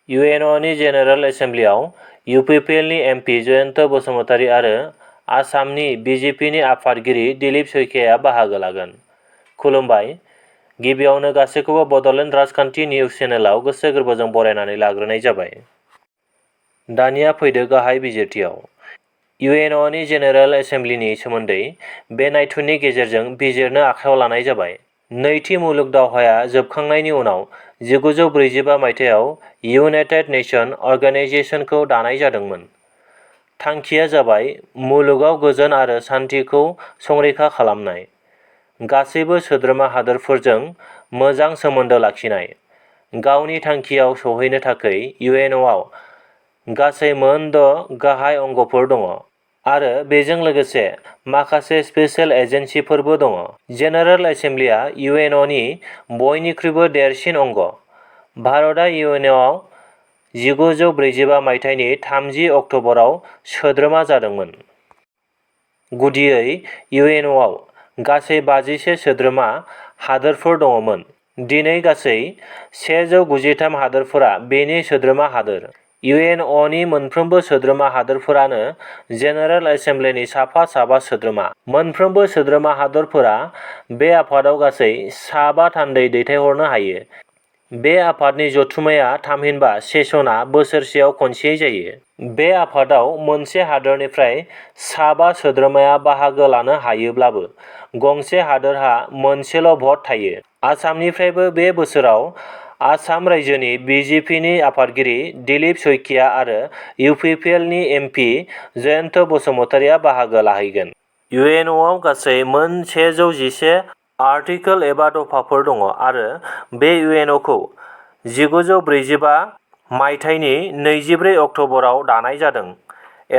इउएनअनि general एसेम्ब्लियाव इउपिपिएलनि MP Jayanta Basumatary आरो आसामनि बिजेपिनि आफादगिरि दिलीप सैखियाया बाहागो लागोन। खुलुमबाय। गिबियावनो गासैखौबो बड'लेण्ड राजखान्थि निउज चेनेलाव गोसो गोरबोजों बरायनानै लाग्रोनाय जाबाय। दानिया फैदो गाहाय बिजिरथियाव। इउएनअनि जेनेरेल एसेम्ब्लिनि सोमोन्दै बे नायथुननि गेजेरजों बिजिरनो आखायाव लानाय जाबाय। नैथि मुलुग दावहाया जोबखांनायनि उनाव 1945 मायथाइयाव इउनाइटेड नेशन अर्गेनाइजेशनखौ दानाय जादोंमोन। थांखिया जाबाय मुलुगाव गोजोन आरो सान्थिखौ संरैखा खालामनाय, गासैबो सोद्रोमा हादोरफोरजों मोजां सोमोन्दो लाखिनाय। गावनि थांखियाव सौहैनो थाखाय इउएनअआव गासै मोन6 गाहाय अंगफोर दङ आरो बेजों लोगोसे माखासे स्पेशेल एजेन्सिफोरबो दङ। जेनेरेल एसेम्ब्लिया इउएनअनि बयनिख्रुइबो देरसिन अंग। भारतआ इउएनअआव 1945 मायथाइनि 30 अक्ट'बराव सोद्रोमा जादोंमोन। गुदियै इउएनअआव गासै 51 सोद्रोमा हादोरफोर दङमोन। दिनै गासै 193 हादोरफोरा बेनि सोद्रोमा हादोर। इउएनअनि मोनफ्रोमबो सोद्रोमा हादोरफोरानो जेनेरेल एसेम्ब्लिनि साफा सोद्रोमा। मोनफ्रोमबो सोद्रोमा हादोरफोरा बे आफादाव गासै 5 थान्दै दैथायहरनो हायो। बे आफादनि जथुम्माया थामहिनबा सेसनआ बोसोरसेयाव खनसेयै जायो। बे आफादाव मोनसे हादोरनिफ्राय 5 सोद्रोमाया बाहागो लानो हायोब्लाबो गंसे हादोरहा मोनसेल' भट थायो। आसामनिफ्रायबो बे बोसोराव आसाम रायजोनि बिजेपिनि आफादगिरि दिलीप सैखिया आरो इउपिपिएलनि एमपि जयन्त बसुमतारीआ बाहागो लाहैगोन। इउएनअआव गासै मोन 111 आर्टिकल एबा दफाफोर दङ आरो बे इउएनअखौ 1945 मायथाइनि 24 अक्ट'बराव दानाय जादों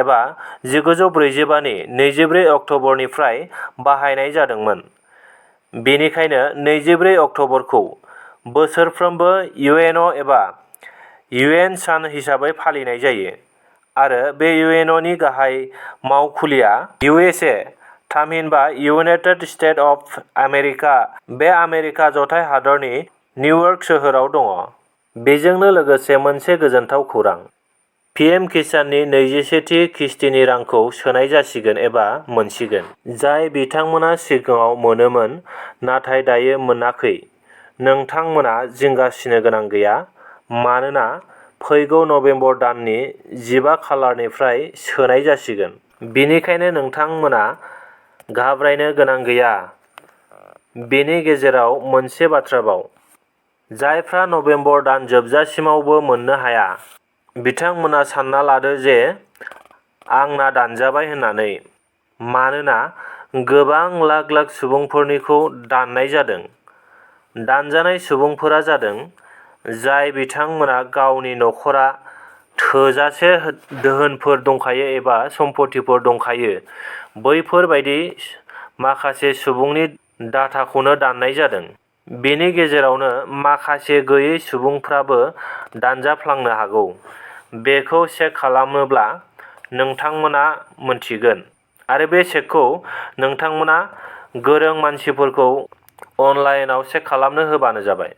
एबा 1945 नि 24 अक्ट'बरनिफ्राय बाहायनाय जादोंमोन। बेनिखायनो 24 अक्ट'बरखौ बोसोरफ्रोमबो इउएनअ एबा इउएन सान हिसाबै फालिनाय जायो आरो बे इउएनअनि गाहाय मावखुलिया इउएसए थामहिनबा इउनाइटेड स्टेट्स अफ आमेरिका बे आमेरिका जथाय हादरनि निउयर्क सोहोराव दङ। बेजोंनो लोगोसे मोनसे गोजोनथाव खौरां। पिएम किसाननि 21थि किस्तिनि रांखौ सोनाय जासिगोन एबा मोनसिगोन। जाय बिथांमोना सिगाङाव मोनोमोन नाथाय दायो मोनाखै, नोंथांमोना जिंगासिनो गोनां गैया, मानोना फैगौ नबेम्बर दाननि 15 खालारनिफ्राय सोनाय जासिगोन। बेनिखायनो नोंथांमोना घाबरायनो गोनां गैया। बेनि गेजेराव मोनसे बाथ्राबाव, जायफ्रा नबेम्बर दान जोबजासिमावबो मोननो हाया, बिथांमोना सानना लादो जे आंना दानजाबाय होननानै, मानोना गोबां लाख सुबुंफोरनिखौ दाननाय जादों। दानजानाय सुबुंफोरा जादों जाय बिथांमोना गावनि नखरा थोजासे दोहोनफोर दंखायो एबा सम्पथिफोर दंखायो, बैफोर बायदि माखासे सुबुंनि डाटाखौनो दाननाय जादों। बेनि गेजेरावनो माखासे गैयै सुबुंफ्राबो दानजाफ्लांनो हागौ। बेखौ चेक खालामनोब्ला नोंथांमोना मोनथिगोन आरो बे चेकखौ नोंथांमोना गोरों मानसिफोरखौ अनलाइनाव चेक खालामनो होबानो जाबाय।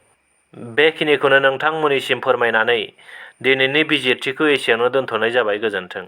बेखिनिखौनो नोंथांमोननिसिम फोरमायनानै दिनैनि बिजिरथिखौ एसेयावनो दोनथ'नाय जाबाय। गोजोन्थों।